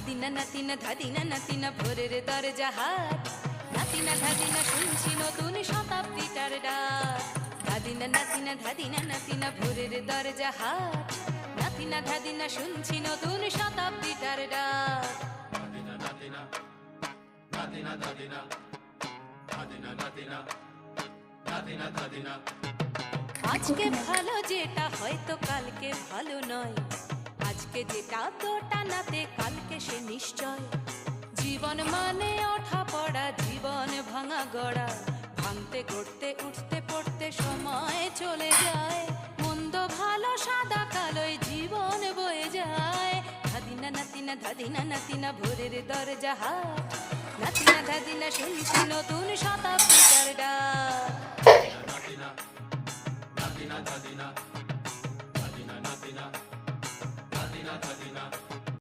ধাদিনা নাতিনা ধাদিনা নাতিনা ভোরের দরজা হাট, নাতিনা ধাদিনা শুনছি নতুন শতাব্দীটার ডাক। ধাদিনা নাতিনা ধাদিনা নাতিনা ভোরের দরজা হাট, নাতিনা ধাদিনা শুনছি নতুন শতাব্দীটার ডাক। নাতিনা নাতিনা নাতিনা ধাদিনা ধাদিনা নাতিনা নাতিনা ধাদিনা। আজকে ভালো যেটা হয়তো কালকে ভালো নয়, আজকে যেটা তোটা নাতে কালকে সে নিশ্চয়। জীবন মানে ওঠা পড়া, জীবন ভাঙা গড়া, ভাঙতে গড়তে উঠতে পড়তে সময় চলে যায়। মন্দ ভালো সাদা কালোয় জীবন বয়ে যায়। ধাদিনা নাতিনা ধাদিনা নাতিনা ভোরের দরজা হাট, নাতিনা ধাদিনা শুনছি নতুন শতাব্দীটার ডাক। নাতিনা নাতিনা ধাদিনা ধাদিনা নাতিনা নাতিনা ধাদিনা।